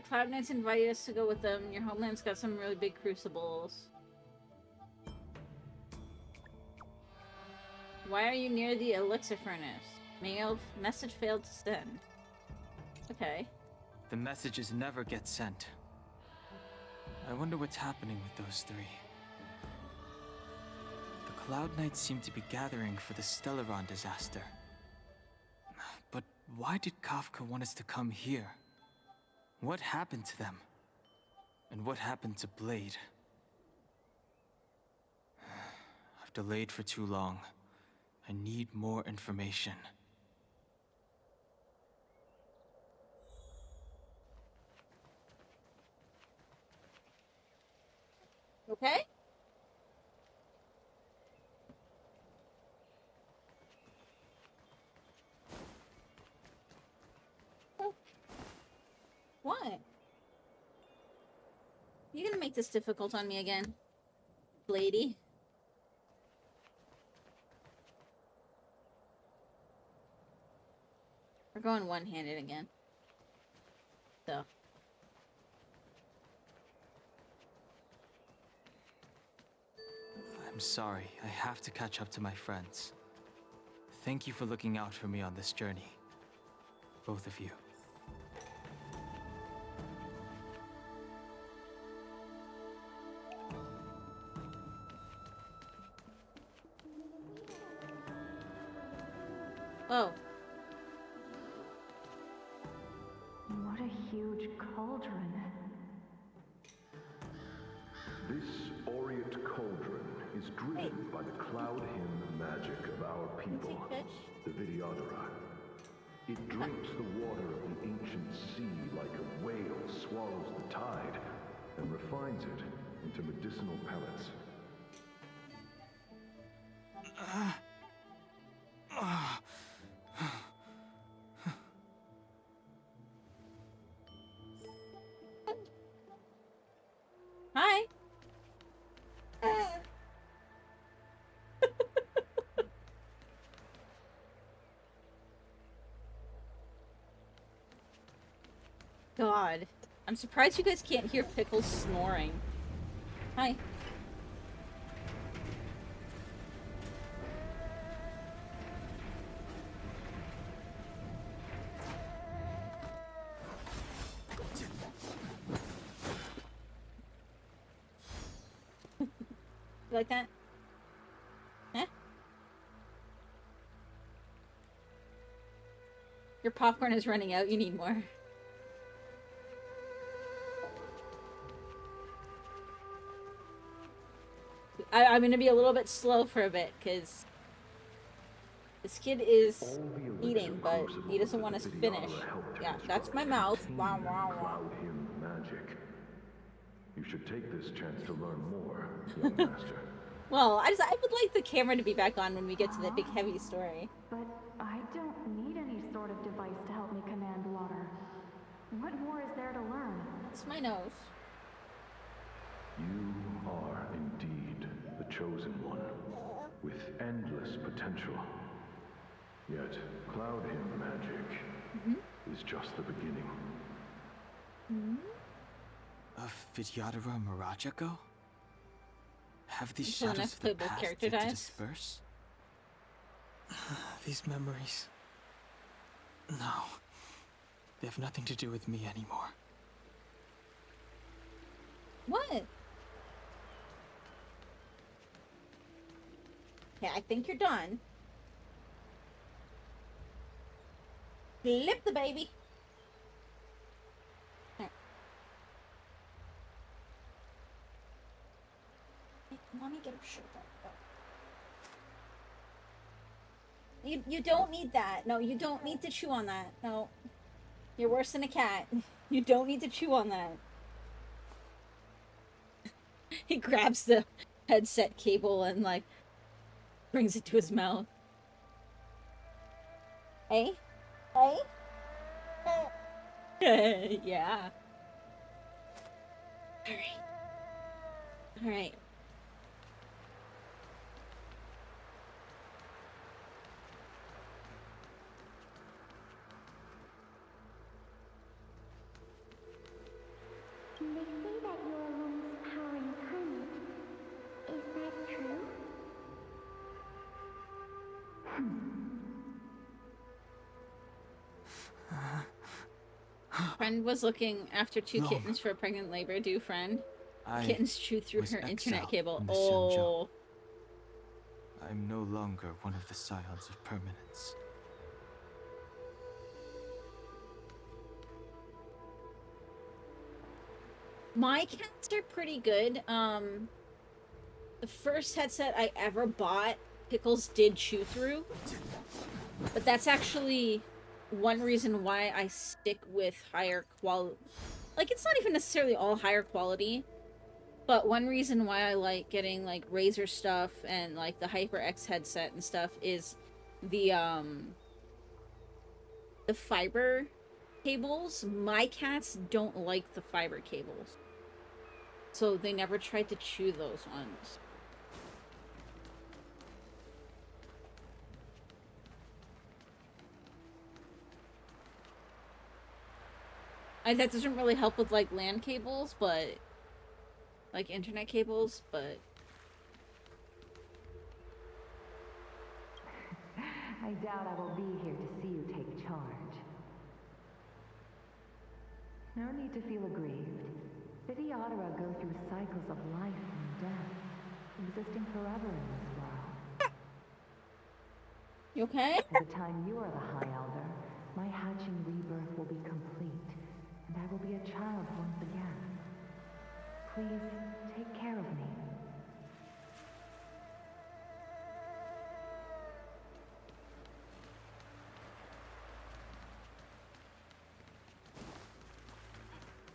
Cloud Knights invited us to go with them. Your homeland's got some really big crucibles. Why are you near the elixir furnace? Message failed to send. Okay. The messages never get sent. I wonder what's happening with those three. The Cloud Knights seem to be gathering for the Stellaron disaster. But why did Kafka want us to come here? What happened to them? And what happened to Blade? I've delayed for too long. I need more information. Okay. What? You gonna make this difficult on me again, lady? We're going one-handed again. So. I'm sorry, I have to catch up to my friends. Thank you for looking out for me on this journey. Both of you. Oh. What a huge cauldron. This aureate cauldron is driven by the cloud hymn magic of our people, the Vidyadhara. It drinks the water of the ancient sea like a whale swallows the tide, and refines it into medicinal pellets. Hi. God. I'm surprised you guys can't hear Pickles snoring. Hi. You like that? Huh? Your popcorn is running out. You need more. I'm gonna be a little bit slow for a bit, because this kid is eating, but he doesn't want us to finish. Yeah, that's my mouth. Wow, wow, wow. Magic. You should take this chance to learn more, young master. Well, I would like the camera to be back on when we get to the big heavy story. But I don't need any sort of device to help me command water. What more is there to learn? It's my nose. You are indeed the chosen one, with endless potential. Yet, cloud hymn magic is just the beginning. Of Vidyadhara Mirajako? Have these Until the shadows next of the playable past character yet to dies? disperse? These memories... No. They have nothing to do with me anymore. What? Okay, I think you're done. Flip the baby. There. Hey, mommy, get her shirt back. You don't need that. No, you don't need to chew on that. No. You're worse than a cat. You don't need to chew on that. He grabs the headset cable and, like, brings it to his mouth. Hey? Hey? Yeah. Alright. Alright. Friend was looking after two Long. kittens for a pregnant labor due friend. I Kittens chewed through was her internet exiled cable. from the Oh. I'm no longer one of the Scions of Permanence. My cats are pretty good. The first headset I ever bought, Pickles did chew through. But that's actually one reason why I stick with higher quality. Like, it's not even necessarily all higher quality. But one reason why I like getting, like, Razer stuff and, like, the HyperX headset and stuff is the fiber cables. My cats don't like the fiber cables. So they never tried to chew those ones. That doesn't really help with, like, LAN cables, but... like, internet cables, but... I doubt I will be here to see you take charge. No need to feel aggrieved. Vidyadhara go through cycles of life and death, existing forever in this world. You okay? By the time you are the High Elder, my hatching rebirth will be complete, and I will be a child once again. Please, take care of me.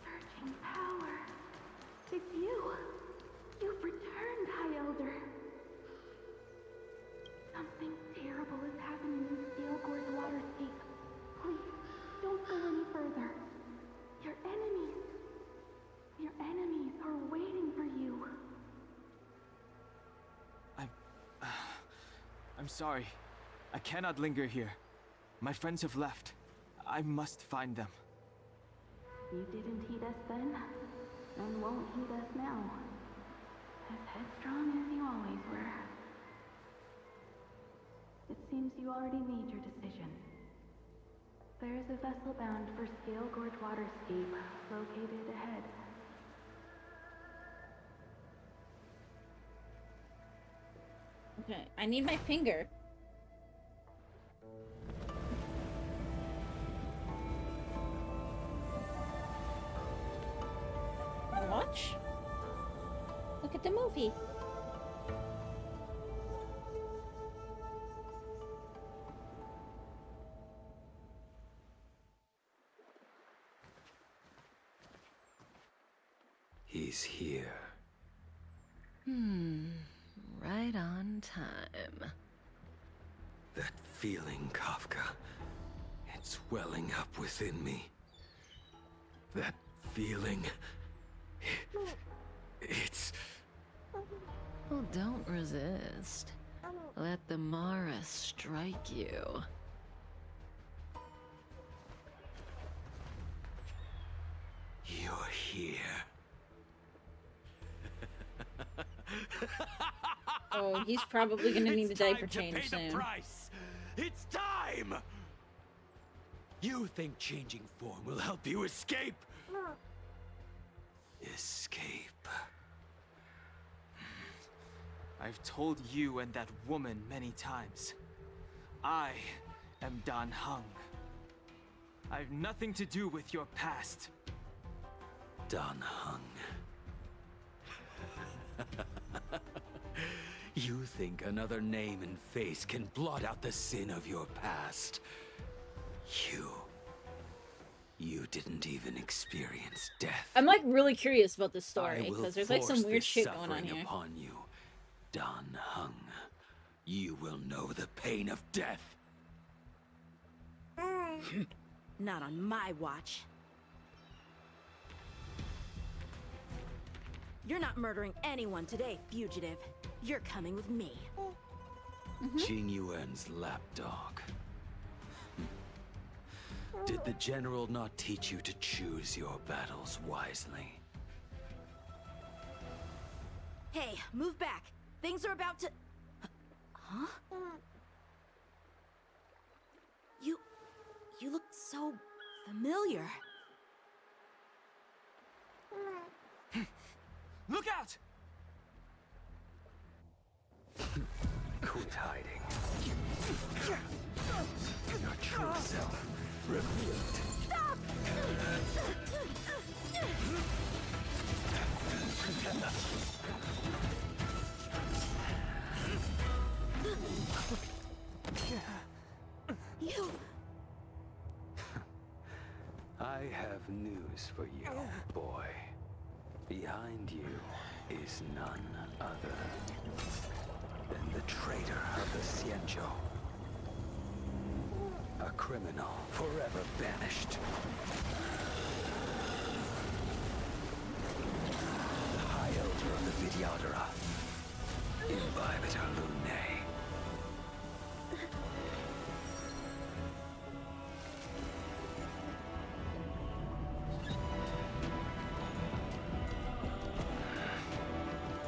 Surging power. It's you. You've returned, High Elder. Something terrible is happening in Scalegor's waterscape. Please, don't go any further. Your enemies are waiting for you. I'm sorry. I cannot linger here. My friends have left. I must find them. You didn't heed us then, and won't heed us now. As headstrong as you always were. It seems you already made your decision. There is a vessel bound for Scalegorge Waterscape, located ahead. Okay, I need my finger. Watch? Look at the movie. He's here. Right on time. That feeling, Kafka. It's welling up within me. That feeling... It's... Well, don't resist. Let the Mara strike you. You're here. Oh, he's probably gonna need a diaper change It's time to pay soon. the price. It's time! You think changing form will help you escape? Escape. I've told you and that woman many times. I am Dan Heng. I've nothing to do with your past. Dan Heng. You think another name and face can blot out the sin of your past? You didn't even experience death. I'm like really curious about this I story will because there's like some force weird this shit going on suffering here. upon you, Dan Heng. You will know the pain of death. Not on my watch. You're not murdering anyone today, fugitive. You're coming with me. Jing Yuan's lapdog. Did the general not teach you to choose your battles wisely? Hey, move back. Things are about to... Huh? You look so familiar. Look out! Quit hiding. Your true self revealed. You... I have news for you, boy. Behind you is none other than the traitor of the Xianzhou. A criminal forever banished. The High Elder of the Vidyadhara. Imbibitor Lunae.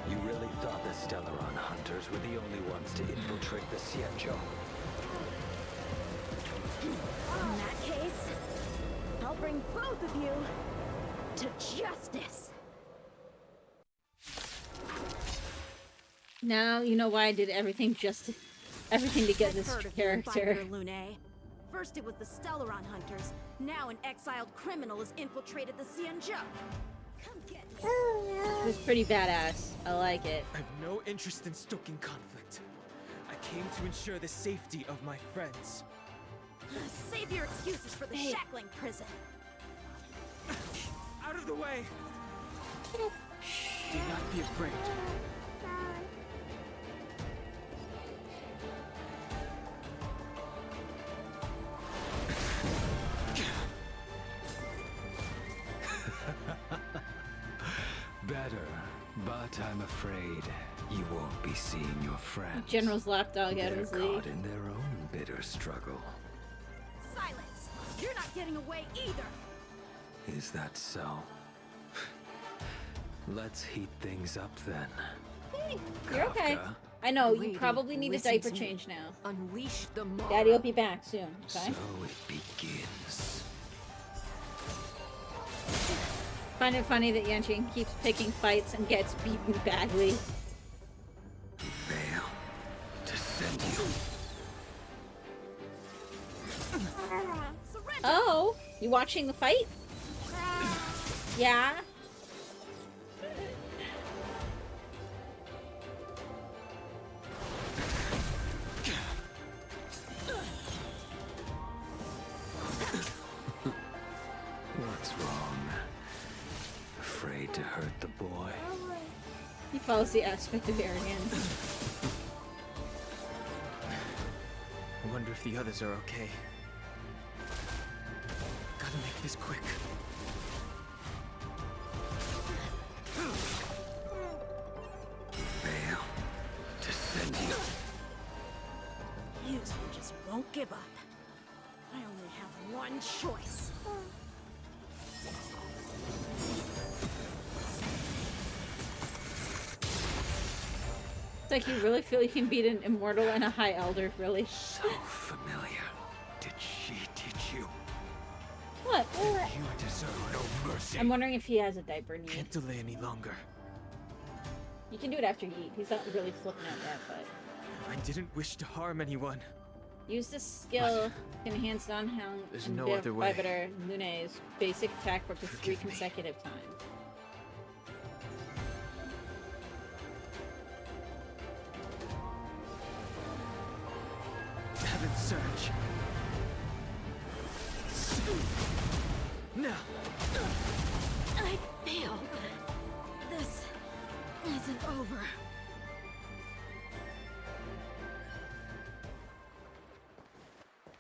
You really thought the Stellaron hunters were the only ones to infiltrate the Xianzhou? In that case, I'll bring both of you to justice. Now you know why I did everything to get I've this heard of you, character. Imbibitor Lunae. First it was the Stellaron hunters. Now an exiled criminal has infiltrated the Xianzhou. Come get me. It was pretty badass. I like it. I have no interest in stoking conflict. I came to ensure the safety of my friends. Save your excuses for the shackling prison. Out of the way! Do not be afraid. Better, but I'm afraid you won't be seeing your friends. General's lapdog out of They're his league. caught in their own bitter struggle. Silence! You're not getting away either! Is that so? Let's heat things up then. You're okay. Kafka. I know, you Lady, probably need a listen diaper to me. change now. Unleash the Mara. Daddy will be back soon, okay? So it begins. Find it funny that Yanqing keeps picking fights and gets beaten badly. Fail to send you. Surrender! Oh, you watching the fight? Yeah. What's wrong? Afraid to hurt the boy? He follows the aspect of arrogance. I wonder if the others are okay. Gotta make this quick. Fail to send you. You just won't give up. I only have one choice. It's like you really feel you can beat an immortal and a high elder, really. So familiar. Did she teach you? What? You deserve no mercy. I'm wondering if he has a diaper need. Can't delay any longer. You can do it after you eat. He's not really flipping out yet, but... I didn't wish to harm anyone. Use this skill to enhance Danhang There's and no other way. Imbibitor Lunae's basic attack for 3 Forgive me. consecutive times. Heaven surge. Now. I failed. This isn't over.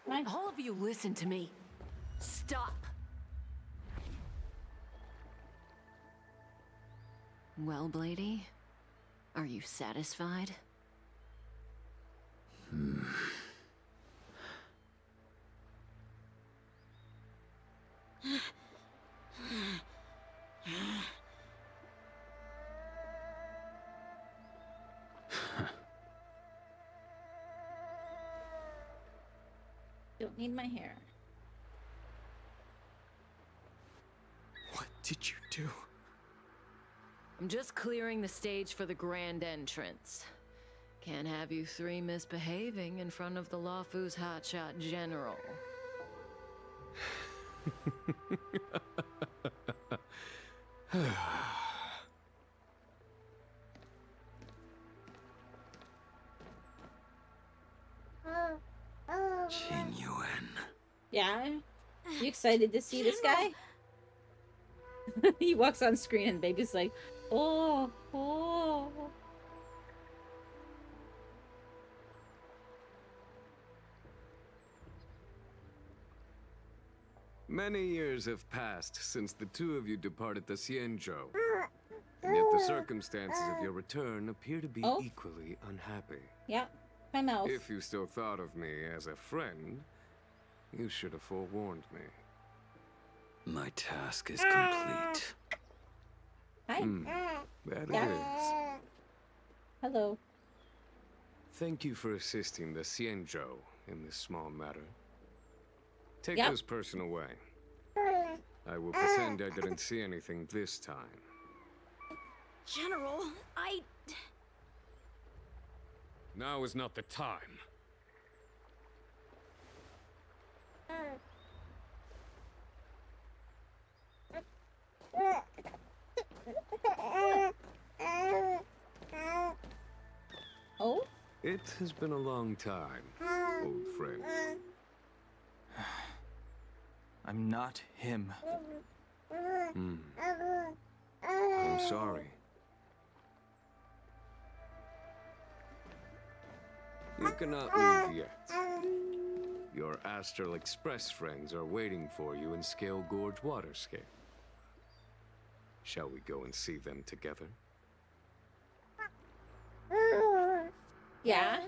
Nice. All of you listen to me. Stop. Well, Blady, are you satisfied? Don't need my hair. What did you do? I'm just clearing the stage for the grand entrance. Can't have you three misbehaving in front of the Lawfu's hotshot general. Genuine. Yeah? You excited to see this guy? He walks on screen and baby's like, oh, oh. Many years have passed since the two of you departed the Xianzhou. And yet the circumstances of your return appear to be equally unhappy. Yeah, my mouth. If you still thought of me as a friend, you should have forewarned me. My task is complete. Hi. That Yeah. is. Hello. Thank you for assisting the Xianzhou in this small matter. Take Yep. this person away. I will pretend I didn't see anything this time. General, Now is not the time. Oh? It has been a long time, old friend. I'm not him. I'm sorry. You cannot leave yet. Your Astral Express friends are waiting for you in Scale Gorge Waterscape. Shall we go and see them together? Yeah?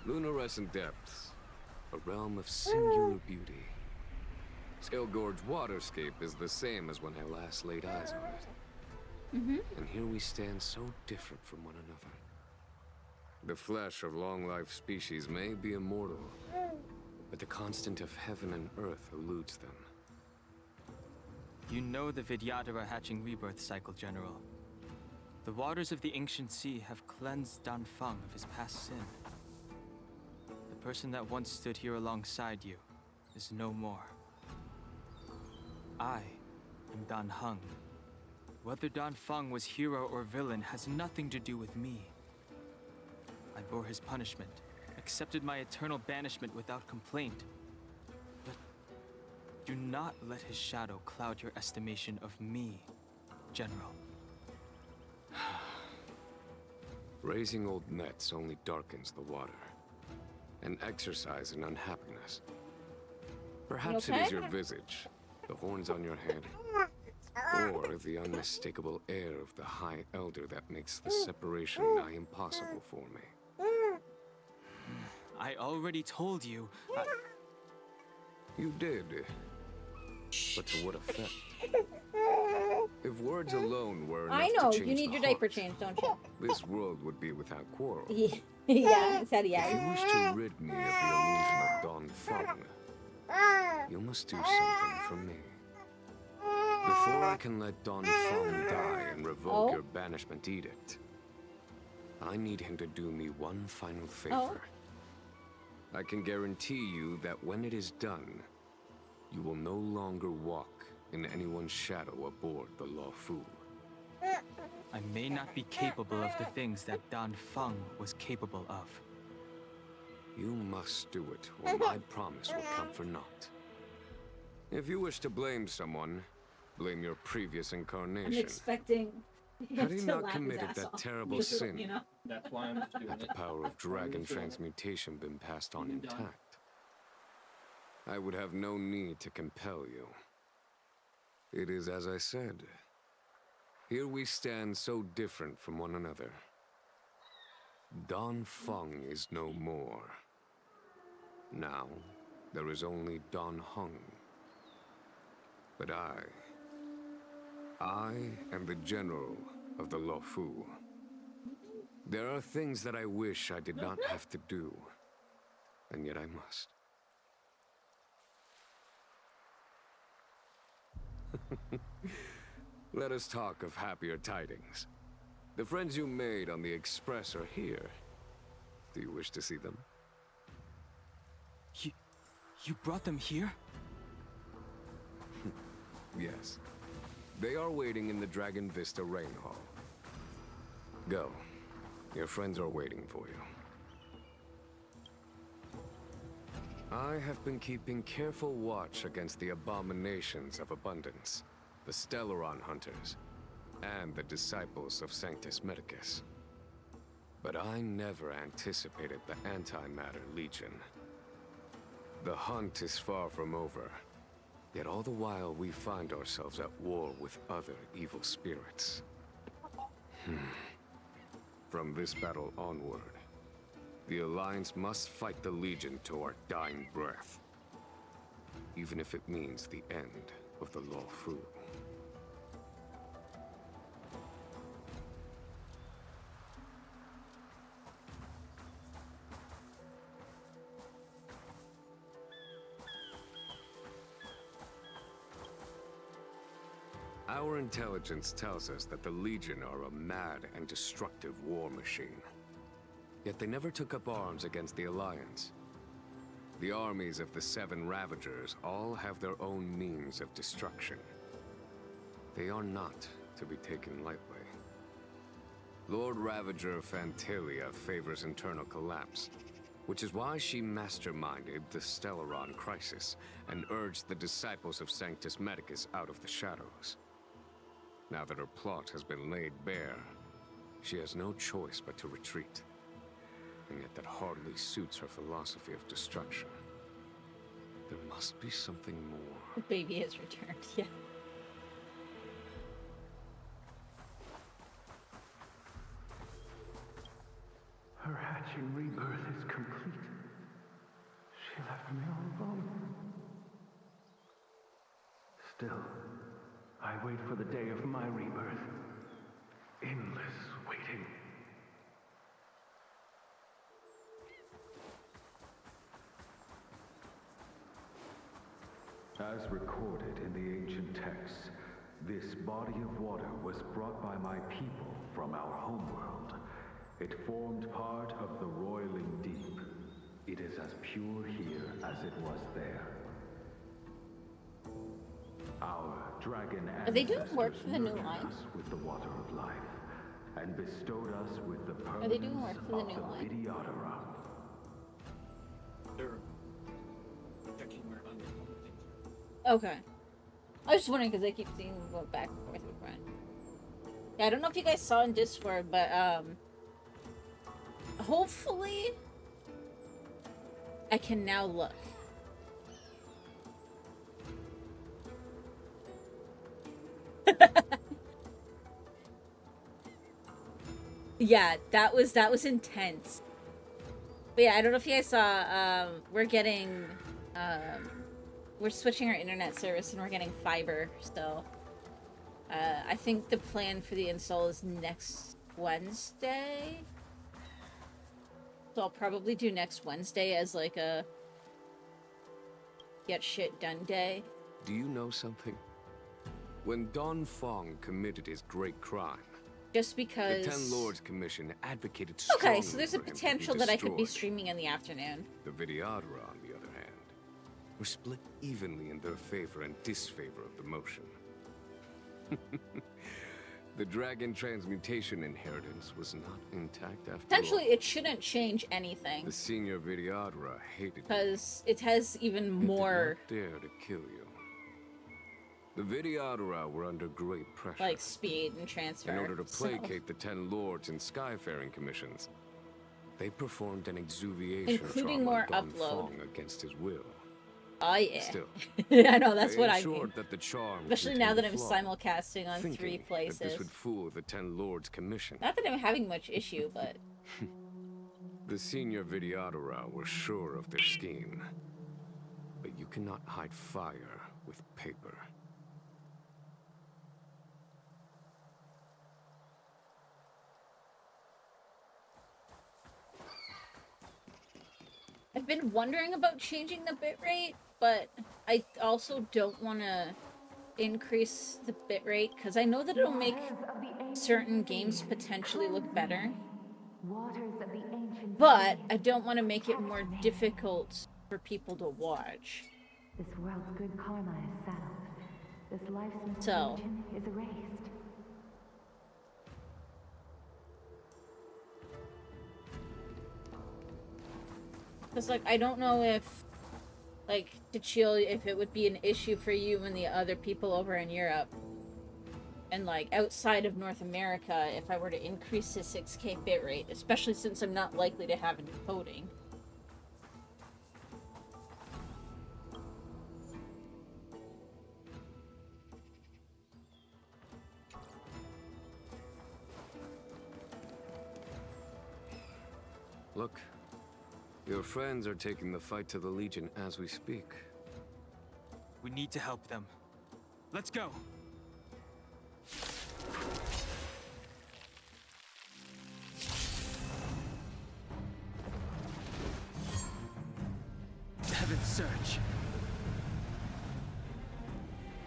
Lunarescent Depths, a realm of singular beauty. Scale Gorge Waterscape is the same as when I last laid eyes on it. And here we stand so different from one another. The flesh of long-life species may be immortal, but the constant of heaven and earth eludes them. You know the Vidyadhara hatching rebirth cycle, General. The waters of the ancient sea have cleansed Danfeng of his past sin. The person that once stood here alongside you is no more. I am Dan Heng. Whether Danfeng was hero or villain has nothing to do with me. I bore his punishment, accepted my eternal banishment without complaint. But do not let his shadow cloud your estimation of me, General. Raising old nets only darkens the water. An exercise in unhappiness. Perhaps it is your visage, the horns on your head, or the unmistakable air of the High Elder that makes the separation nigh impossible for me. I already told you. You did. But to what effect? If words alone were enough I know, to change you need the your diaper heart, changed, don't you? this world would be without quarrel. Yeah, said If yeah. you wish to rid me of the illusion of Don Feng, you must do something for me. Before I can let Don Feng die and revoke your banishment edict, I need him to do me one final favor. I can guarantee you that when it is done, you will no longer walk in anyone's shadow aboard the Lawfu. I may not be capable of the things that Danfeng was capable of. You must do it, or my promise will come for naught. If you wish to blame someone, blame your previous I'm incarnation. expecting Had he to not laugh his committed ass that off. terrible sin, You know? That's why I'm just doing had the it. power of dragon transmutation been passed on intact, I would have no need to compel you. It is as I said. Here we stand so different from one another. Don Feng is no more. Now, there is only Don Heng. But I am the general of the Lawfu. There are things that I wish I did not have to do, and yet I must. Let us talk of happier tidings. The friends you made on the Express are here. Do you wish to see them? You brought them here? Yes. They are waiting in the Dragon Vista Rain Hall. Go. Your friends are waiting for you. I have been keeping careful watch against the abominations of abundance, the Stellaron Hunters, and the disciples of Sanctus Medicus. But I never anticipated the Antimatter Legion. The hunt is far from over, yet all the while we find ourselves at war with other evil spirits. From this battle onward, the Alliance must fight the Legion to our dying breath, even if it means the end of the Lawfu. Our intelligence tells us that the Legion are a mad and destructive war machine. Yet they never took up arms against the Alliance. The armies of the Seven Ravagers all have their own means of destruction. They are not to be taken lightly. Lord Ravager Phantalia favors internal collapse, which is why she masterminded the Stellaron crisis and urged the disciples of Sanctus Medicus out of the shadows. Now that her plot has been laid bare, she has no choice but to retreat. And yet that hardly suits her philosophy of destruction. There must be something more. The baby has returned, yeah. Her hatching rebirth is complete. She left me all alone. Still, I wait for the day of my rebirth. Endless waiting. As recorded in the ancient texts, this body of water was brought by my people from our homeworld. It formed part of the roiling deep. It is as pure here as it was there. Our dragon Are they doing work ancestors for the new nurtured line? us with the water of life, and bestowed us with the Are they doing work permanence for the of new line? Vidyadhara. They're checking where under. Okay. I was just wondering because I keep seeing them go back and forth in front. Yeah, I don't know if you guys saw in Discord, but hopefully I can now look. Yeah, that was intense. But yeah, I don't know if you guys saw, we're switching our internet service and we're getting fiber, so I think the plan for the install is next Wednesday. So I'll probably do next Wednesday as like a get shit done day. Do you know something? When Don Fong committed his great crime, Just because... the Ten Lords Commission advocated strongly Okay, so there's a for him to be potential that I could be destroyed. streaming in the afternoon. The Vidyadhara, on the other hand, were split evenly in their favor and disfavor of the motion. The dragon transmutation inheritance was not intact after Potentially, all. it shouldn't change anything. The senior Vidyadhara hated you. Because it has even and more, did not dare to kill you. The Vidyadhara were under great pressure. like, speed and transfer. In order to so- placate the Ten Lords and Skyfaring Commissions, they performed an exuviation Including trauma more on Don upload. Fong against his will. Oh, yeah. Still, I know, that's they what I ensured mean. that the charm Especially now that I'm contained flaw, simulcasting on thinking 3 that places. this would fool the Ten Lords Commission. Not that I'm having much issue, but... The senior Vidyadhara were sure of their scheme. But you cannot hide fire with paper. I've been wondering about changing the bitrate, but I also don't want to increase the bitrate because I know that it'll make certain games potentially look better. But I don't want to make it more difficult for people to watch. This world's good karma is settled. This life's So, misfortune is erased. because like I don't know if like to chill if it would be an issue for you and the other people over in Europe and like outside of North America if I were to increase the 6K bitrate, especially since I'm not likely to have encoding. Look, your friends are taking the fight to the Legion as we speak. We need to help them. Let's go! Heaven's Search.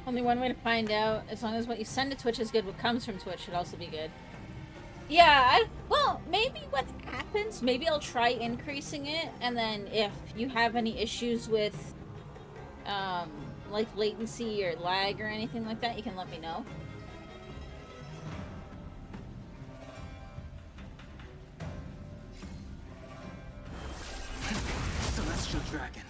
Only one way to find out. As long as what you send to Twitch is good, what comes from Twitch should also be good. Yeah, well, maybe what happens, maybe I'll try increasing it, and then if you have any issues with, like latency or lag or anything like that, you can let me know. Celestial Dragon.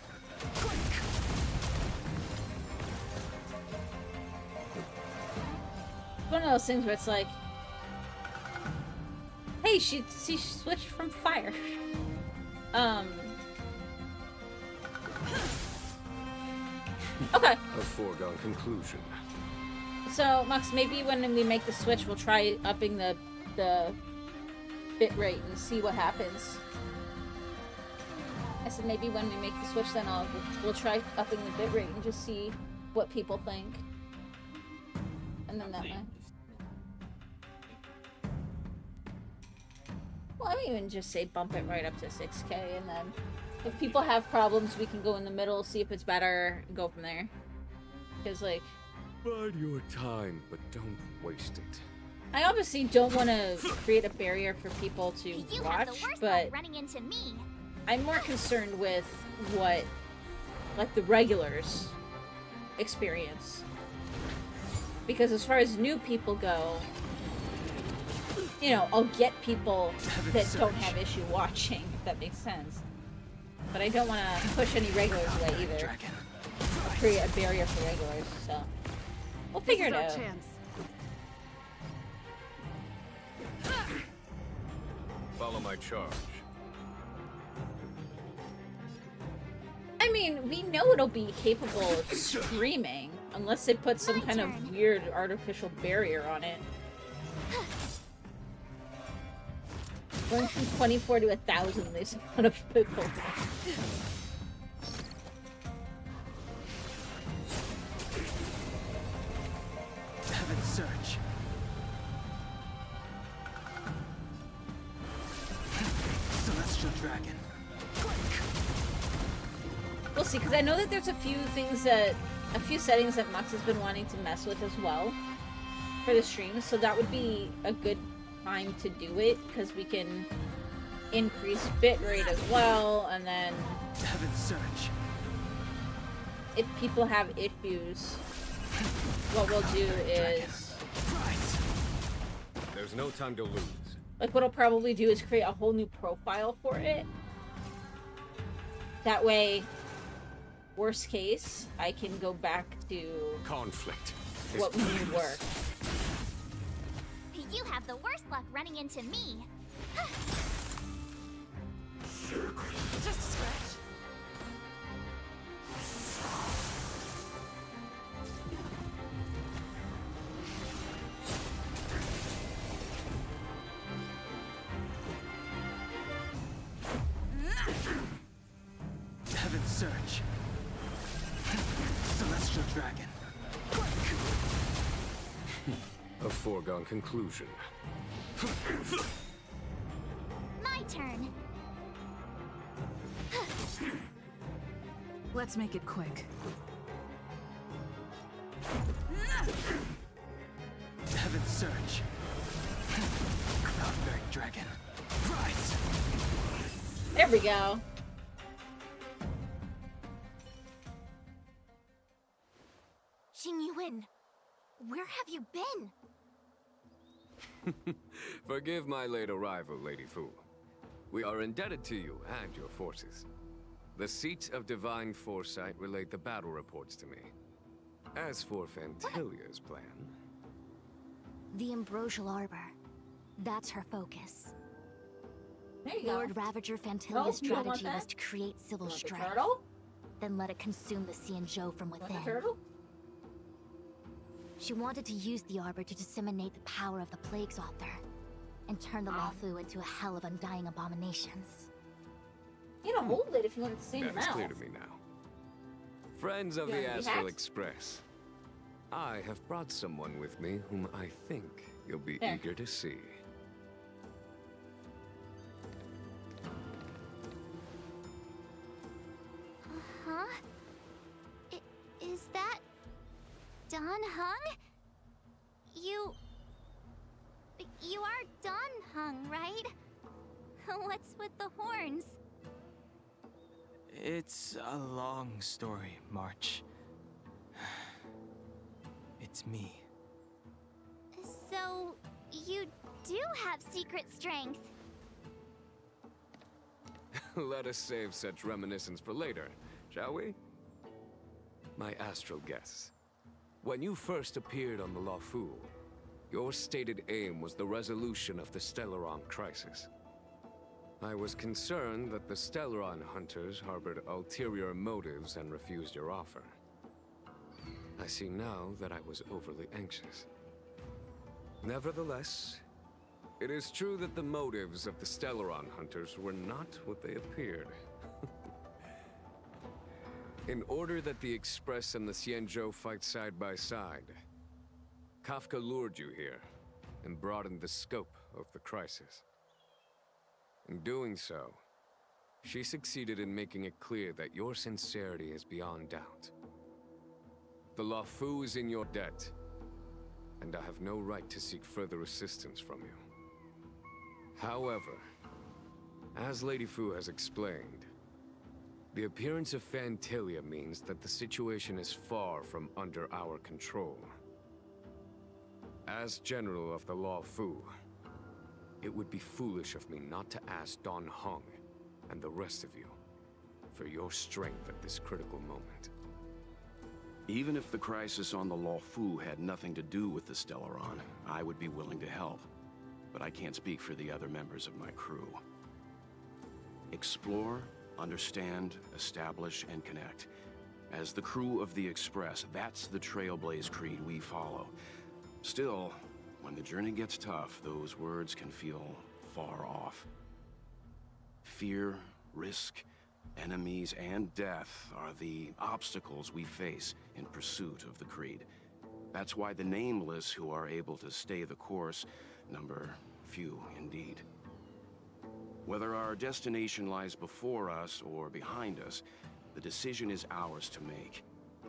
One of those things where it's like, hey, she switched from fire. Okay. A foregone conclusion. So, Max, maybe when we make the switch, we'll try upping the bit rate and see what happens. I said maybe when we make the switch, then we'll try upping the bit rate and just see what people think. And then that way. Well, I would even just say bump it right up to 6K, and then if people have problems, we can go in the middle, see if it's better, and go from there. Because, like... Bide your time, but don't waste it. I obviously don't want to create a barrier for people to You watch, have the worst but luck running into me. I'm more concerned with what, like, the regulars experience. Because as far as new people go, you know, I'll get people that don't have issue watching, if that makes sense. But I don't want to push any regulars away either. I'll create a barrier for regulars, so we'll figure it out. Follow my charge. I mean, we know it'll be capable of screaming, unless they put some kind of weird artificial barrier on it. Going from 24 to 1,000, they put a pickle. Heaven's Search. Celestial Dragon. We'll see, because I know that there's a few settings that Mux has been wanting to mess with as well for the stream, so that would be a good time to do it, because we can increase bitrate as well, and then Heaven's Search. if people have issues, what we'll do is... There's no time to lose. Like, what I'll probably do is create a whole new profile for it. That way, worst case, I can go back to conflict. What we were. You have the worst luck running into me. Just a scratch. Heaven's Search. Celestial Dragon. A foregone conclusion. My turn. Let's make it quick. Heaven Surge. Cloudberry Dragon. Rise! There we go. Xing Yuan, where have you been? Forgive my late arrival, Lady Fu. We are indebted to you and your forces. The Seat of Divine Foresight relayed the battle reports to me. As for Phantilia's plan... The Ambrosial Arbor. That's her focus. There you Lord go. Ravager Phantilia's No, you don't want strategy that? was to create civil Want the strife. turtle? Then let it consume the Xianzhou from Want within. the turtle? She wanted to use the Arbor to disseminate the power of the Plague's Author, and turn the Luofu into a hell of undying abominations. You know, hold it if you want to sing That your is mouth. clear to me now. Friends of You the wanna be Astral hacked? Express, I have brought someone with me whom I think you'll be There. eager to see. Huh? Is that... Don Hung? You are Don Hung, right? What's with the horns? It's a long story, March. It's me. So, you do have secret strength. Let us save such reminiscence for later, shall we? My astral guess. When you first appeared on the Luofu, your stated aim was the resolution of the Stellaron crisis. I was concerned that the Stellaron hunters harbored ulterior motives and refused your offer. I see now that I was overly anxious. Nevertheless, it is true that the motives of the Stellaron hunters were not what they appeared. In order that the Express and the Xianzhou fight side by side, Kafka lured you here and broadened the scope of the crisis. In doing so, she succeeded in making it clear that your sincerity is beyond doubt. The Luofu is in your debt, and I have no right to seek further assistance from you. However, as Lady Fu has explained, the appearance of Phantilia means that the situation is far from under our control. As General of the Luofu, it would be foolish of me not to ask Don Hung and the rest of you for your strength at this critical moment. Even if the crisis on the Luofu had nothing to do with the Stellaron, I would be willing to help. But I can't speak for the other members of my crew. Explore, understand, establish, and connect. As the crew of the Express, that's the Trailblaze creed we follow. Still, when the journey gets tough, those words can feel far off. Fear, risk, enemies, and death are the obstacles we face in pursuit of the creed. That's why the nameless who are able to stay the course number few indeed. Whether our destination lies before us or behind us, the decision is ours to make.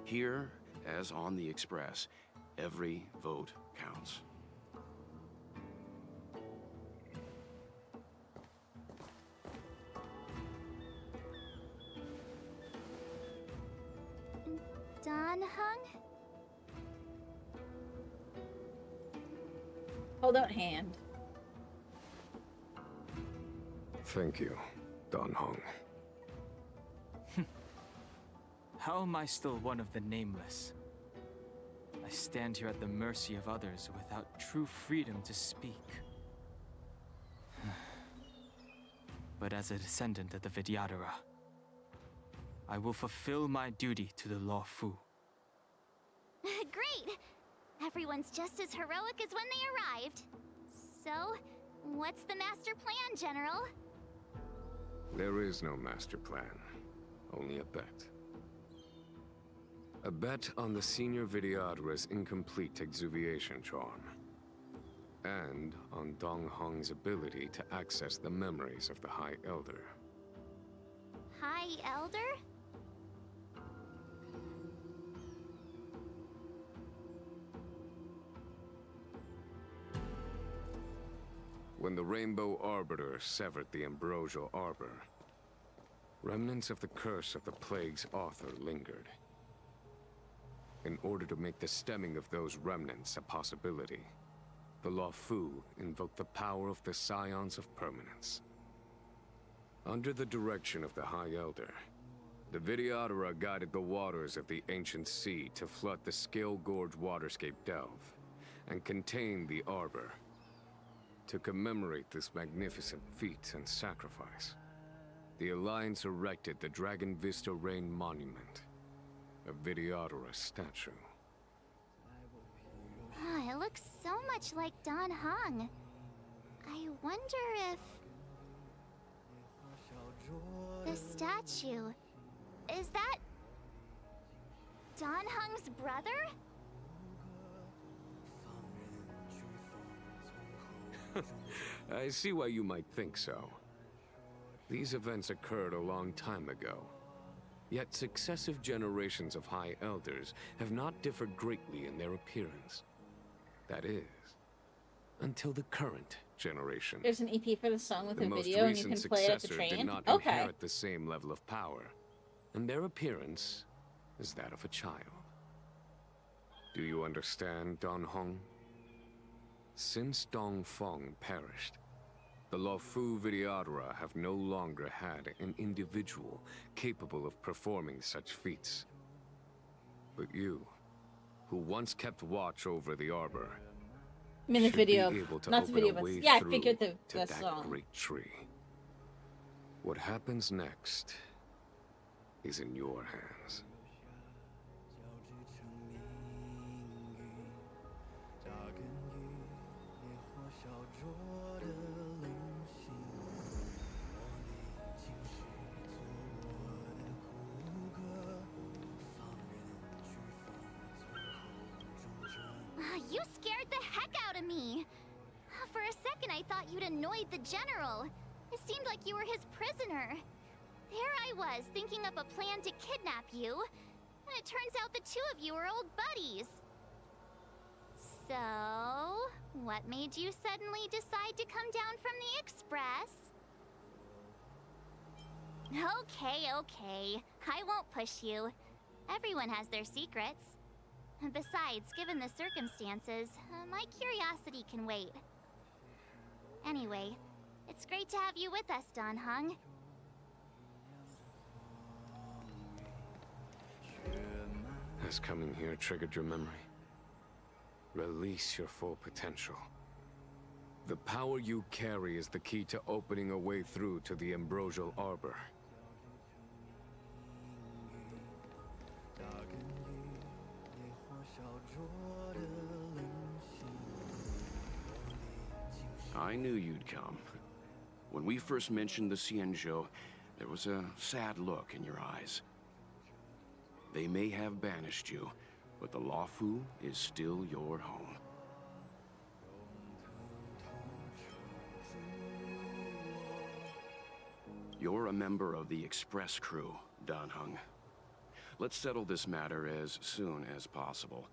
Here, as on the Express, every vote counts. Don Hung? Hold out hand. Thank you, Don Hung. How am I still one of the nameless? I stand here at the mercy of others without true freedom to speak. But as a descendant of the Vidyadhara, I will fulfill my duty to the Luofu. Great! Everyone's just as heroic as when they arrived. So, what's the master plan, General? There is no master plan, only a bet. A bet on the Senior Vidyadhara's incomplete exuviation charm. And on Dong Hong's ability to access the memories of the High Elder. High Elder? when the Rainbow Arbiter severed the Ambrosial Arbor, remnants of the curse of the plague's author lingered. In order to make the stemming of those remnants a possibility, the Luofu invoked the power of the Scions of Permanence. Under the direction of the High Elder, the Vidyadhara guided the waters of the ancient sea to flood the Scale Gorge waterscape delve and contain the Arbor. To commemorate this magnificent feat and sacrifice, the Alliance erected the Dragon Vista Rain Monument, a Vidyadhara statue. Oh, it looks so much like Dan Heng. I wonder if... the statue... is that... Dan Heng's brother? I see why you might think so. These events occurred a long time ago. Yet successive generations of High Elders have not differed greatly in their appearance. That is, until the current generation. There's an EP for the song with The a most video, and you recent can play it at the successor did train. not Okay. inherit the same level of power, and their appearance is that of a child. Do you understand, Dan Heng? Since Dongfeng perished, the Luofu Vidyadhara have no longer had an individual capable of performing such feats. But you, who once kept watch over the Arbor, I'm in the should video. be able to Not the open video, a but way yeah, I through figured to the that song. great tree. What happens next is in your hands. You scared the heck out of me. For a second, I thought you'd annoyed the general. It seemed like you were his prisoner. There I was, thinking up a plan to kidnap you, and it turns out the two of you are old buddies. So, what made you suddenly decide to come down from the Express? Okay. I won't push you. Everyone has their secrets. Besides, given the circumstances, my curiosity can wait. Anyway, it's great to have you with us, Dan Heng. Has coming here triggered your memory? Release your full potential. The power you carry is the key to opening a way through to the Ambrosial Arbor. I knew you'd come. When we first mentioned the Xianzhou, there was a sad look in your eyes. They may have banished you, but the Luofu is still your home. You're a member of the Express crew, Dan Heng. Let's settle this matter as soon as possible.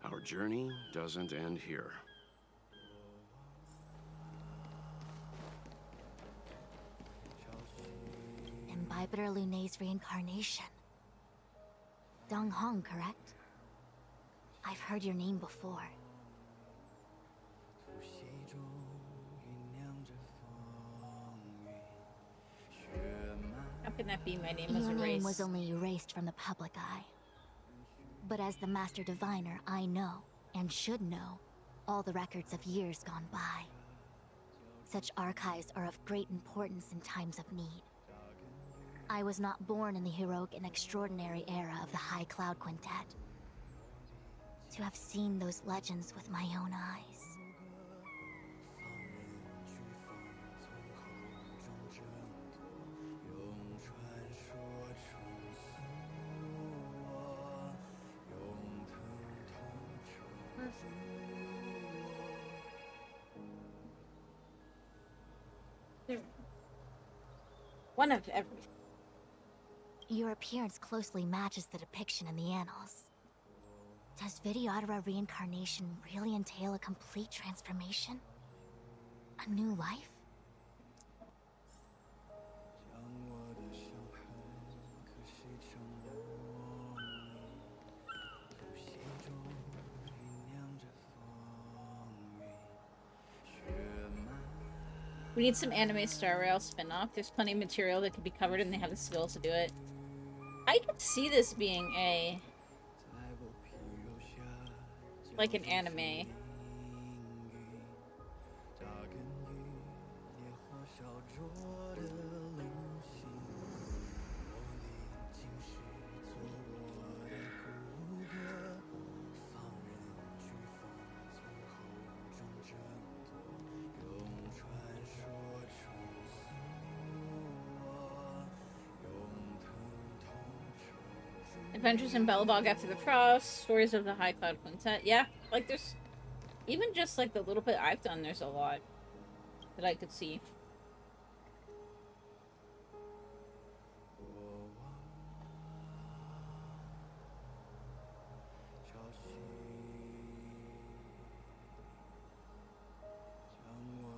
Our journey doesn't end here. Imbibitor Lunay's reincarnation. Dong Heng, correct? I've heard your name before. How can that be? My name was Your erased. name was only erased from the public eye. But as the Master Diviner, I know, and should know, all the records of years gone by. Such archives are of great importance in times of need. I was not born in the heroic and extraordinary era of the High Cloud Quintet. To have seen those legends with my own eyes. One of everything. Your appearance closely matches the depiction in the annals. Does Vidyadhara reincarnation really entail a complete transformation? A new life? We need some anime Star Rail spin-off. There's plenty of material that could be covered and they have the skills to do it. I could see this being a... like an anime. Adventures in Belobog After the Frost, Stories of the High Cloud Quintet. Yeah, like there's... even just like the little bit I've done, there's a lot that I could see.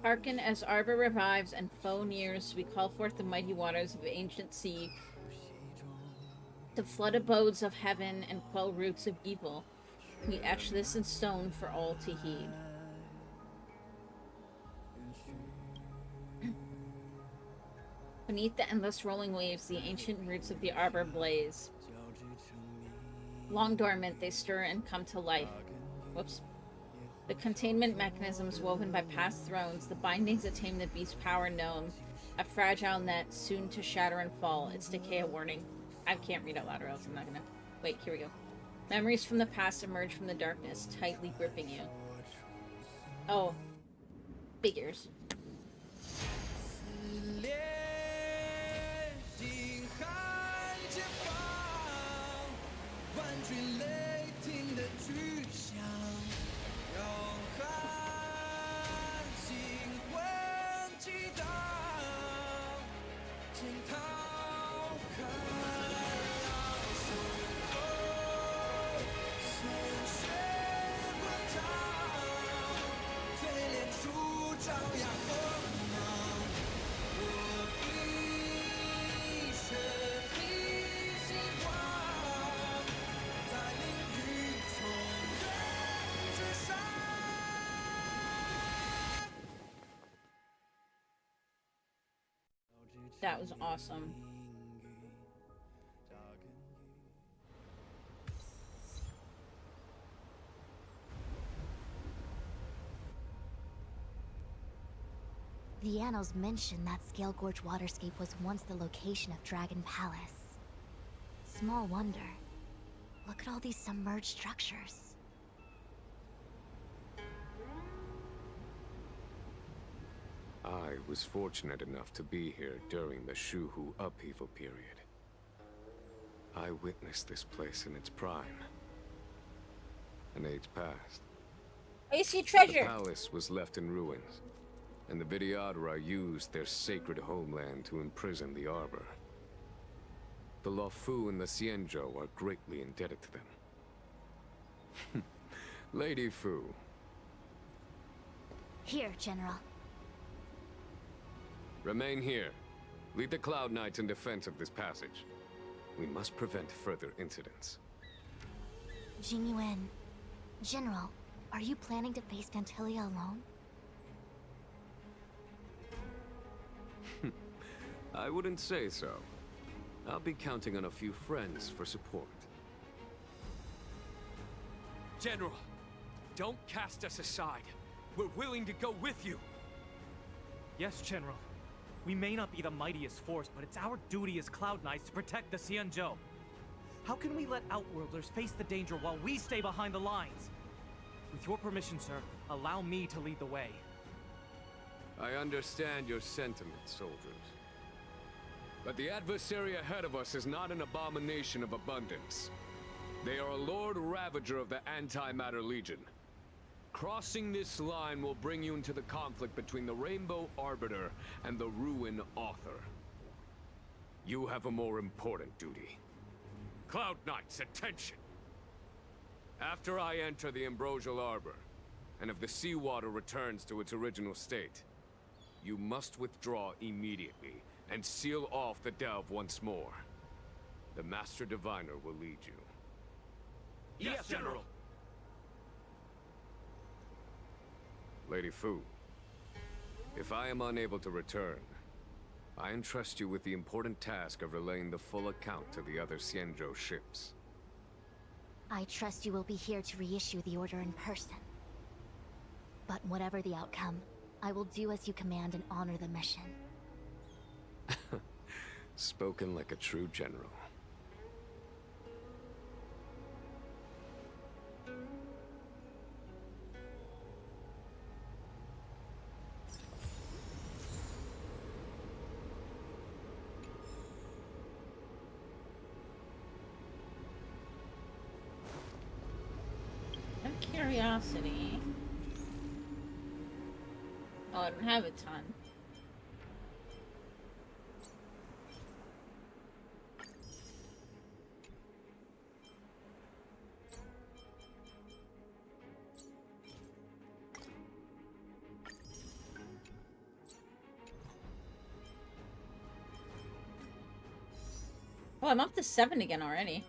Hearken as Arbor revives and foe nears, we call forth the mighty waters of ancient sea to flood abodes of heaven and quell roots of evil. We etch this in stone for all to heed. Beneath the endless rolling waves, the ancient roots of the arbor blaze. Long dormant, they stir and come to life. Whoops. The containment mechanisms woven by past thrones, the bindings that tame the beast's power known. A fragile net, soon to shatter and fall. Its decay a warning. I can't read out loud or else I'm not gonna... Wait, here we go. Memories from the past emerge from the darkness, tightly gripping you. Oh. Figures. That was awesome. The annals mention that Scale Gorge Waterscape was once the location of Dragon Palace. Small wonder. Look at all these submerged structures. I was fortunate enough to be here during the Shuhu upheaval period. I witnessed this place in its prime. An age past. I see treasure. The palace was left in ruins, and the Vidyadhara used their sacred homeland to imprison the Arbor. The Luofu and the Xianzhou are greatly indebted to them. Lady Fu. Here, General. Remain here. Lead the Cloud Knights in defense of this passage. We must prevent further incidents. Jing Yuan. General, are you planning to face Phantylia alone? I wouldn't say so. I'll be counting on a few friends for support. General, don't cast us aside. We're willing to go with you. Yes, General. We may not be the mightiest force, but it's our duty as Cloud Knights to protect the Xianzhou. How can we let Outworlders face the danger while we stay behind the lines? With your permission, sir, allow me to lead the way. I understand your sentiments, soldiers. But the adversary ahead of us is not an abomination of abundance. They are a Lord Ravager of the Antimatter Legion. Crossing this line will bring you into the conflict between the Rainbow Arbiter and the Ruin Author. You have a more important duty. Cloud Knights, attention! After I enter the Ambrosial Arbor, and if the seawater returns to its original state, You must withdraw immediately and seal off the delve once more. The Master Diviner will lead you. Yes, General! Lady Fu, if I am unable to return, I entrust you with the important task of relaying the full account to the other Xianzhou ships. I trust you will be here to reissue the order in person. But whatever the outcome, I will do as you command and honor the mission. Spoken like a true general. Out of curiosity. Oh, I don't have a ton. Oh, I'm up to 7 again already.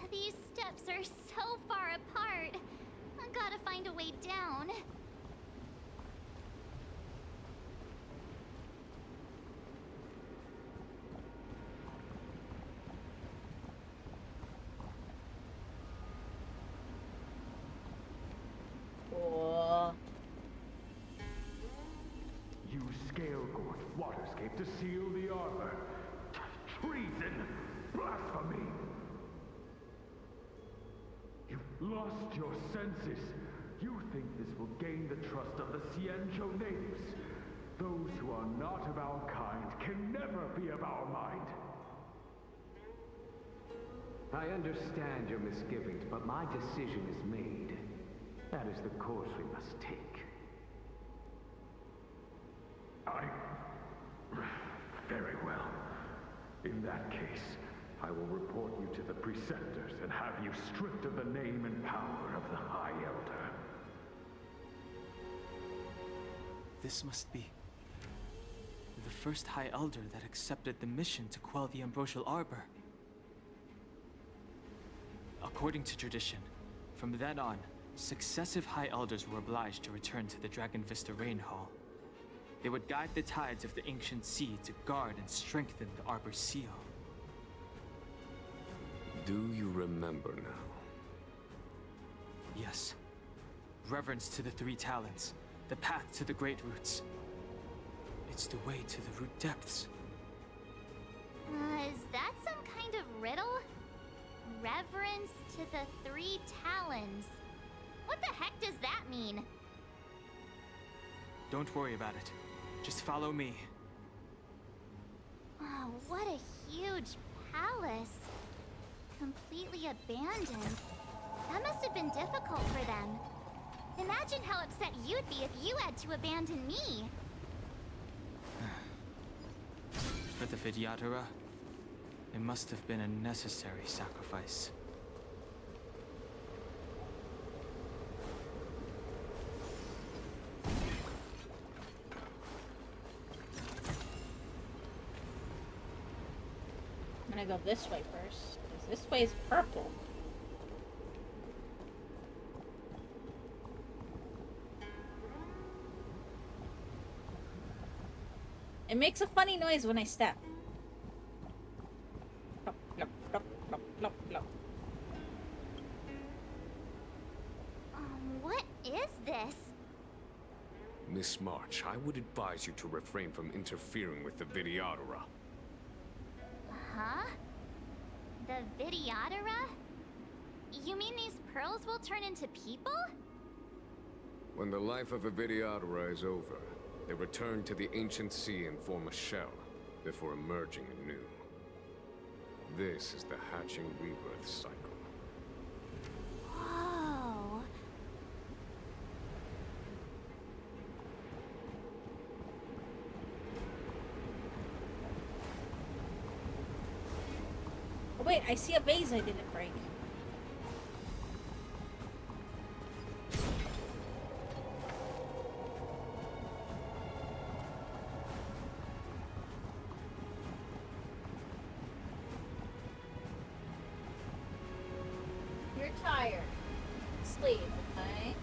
These steps are so far apart. I gotta find a way down. Cool. Use Scale-Gorge Waterscape to seal the armor. Treason! Blasphemy! You've lost your senses. You think this will gain the trust of the Xianzhou natives. Those who are not of our kind can never be of our mind. I understand your misgivings, but my decision is made. That is the course we must take. Very well. In that case, I will report you to the Preceptors and have you stripped of the name and power of the High Elder. This must be the first High Elder that accepted the mission to quell the Ambrosial Arbor. According to tradition, from then on, successive High Elders were obliged to return to the Dragon Vista Rain Hall. They would guide the tides of the ancient sea to guard and strengthen the Arbor's seal. Do you remember now? Yes. Reverence to the Three Talons, the path to the Great Roots. It's the way to the root depths. Is that some kind of riddle? Reverence to the Three Talons. What the heck does that mean? Don't worry about it. Just follow me. Oh, what a huge palace. Completely abandoned. That must have been difficult for them. Imagine how upset you'd be if you had to abandon me. For the Vidyadhara, it must have been a necessary sacrifice. I'm gonna go this way first, because this way is purple. It makes a funny noise when I step. Plop, plop, plop, plop, plop, plop. What is this? Miss March, I would advise you to refrain from interfering with the Vidyadhara. Huh? The Vidyadhara? You mean these pearls will turn into people? When the life of a Vidyadhara is over, they return to the ancient sea and form a shell, before emerging anew. This is the hatching rebirth cycle. Whoa. Oh wait, I see a vase I didn't break. You're tired. Sleep, okay?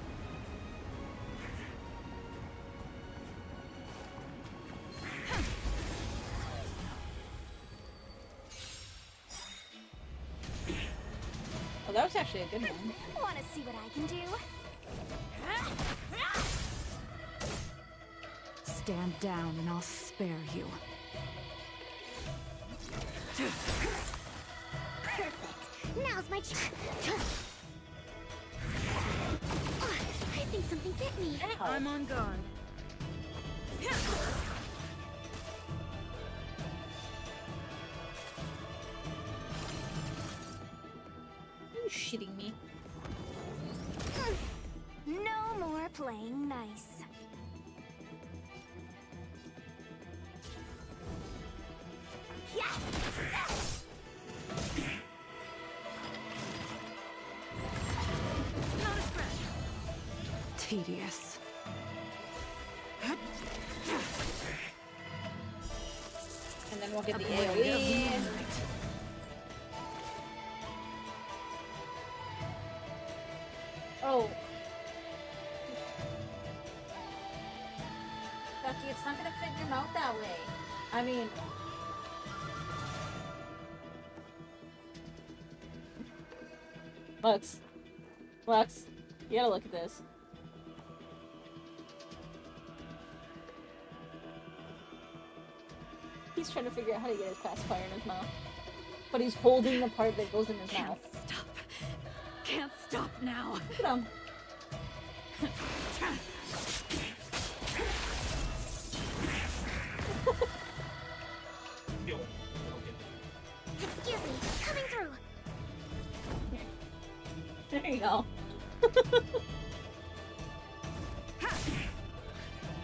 Oh, that was actually a good one. Wanna see what I can do? Stand down and I'll spare you. Perfect. Now's my chance. I think something bit me. I'm on guard. Are you shitting me? No more playing nice. Not a scratch. Tedious. And then we'll get the AoE. Oh. Ducky, it's not gonna fit in your mouth that way. I mean... Lux, you gotta look at this. He's trying to figure out how to get his pacifier in his mouth. But he's holding the part that goes in his mouth. Can't stop now. Look at him. Excuse me, coming through. There you go.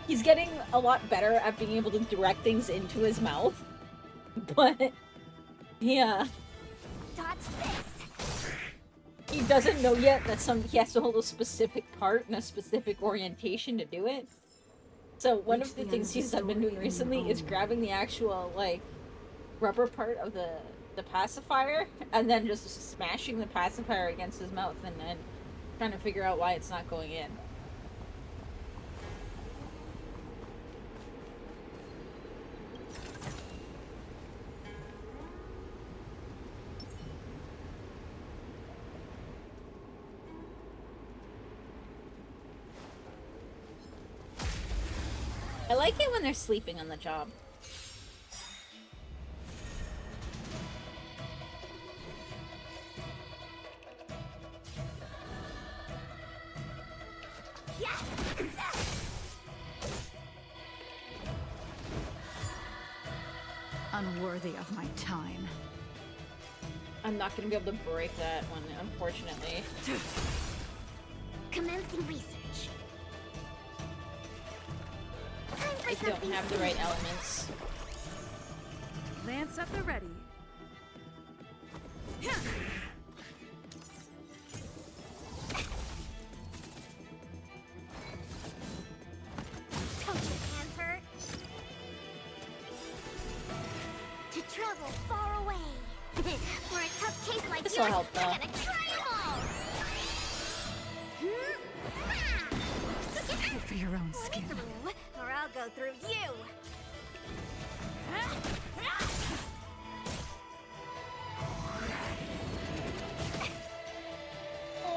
He's getting a lot better at being able to direct things into his mouth. But, yeah. Dodge this. He doesn't know yet that he has to hold a specific part and a specific orientation to do it. So one of the things he's been doing recently is grabbing the actual, like, rubber part of the pacifier and then just smashing the pacifier against his mouth and then trying to figure out why it's not going in. I like it when they're sleeping on the job. Unworthy of my time. I'm not gonna be able to break that one, unfortunately. Commencing research. I don't have the right elements. Lance at the ready. Don't your hands hurt? To travel far away. For a tough case like This'll yours, help, though. I'm gonna try 'em all. Fight for your own skin. Through, or I'll go through you.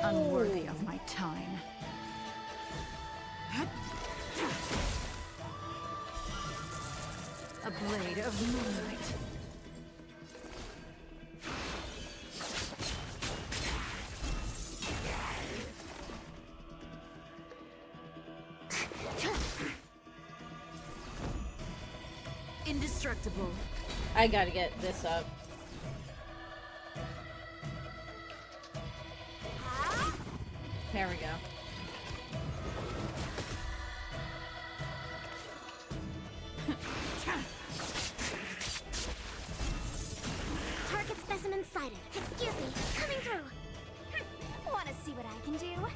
Unworthy of my time. A blade of moonlight. Indestructible. I gotta get this up. There we go. Target specimen sighted. Excuse me, coming through. Wanna see what I can do?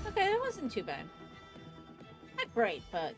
Okay, that wasn't too bad. Not great, but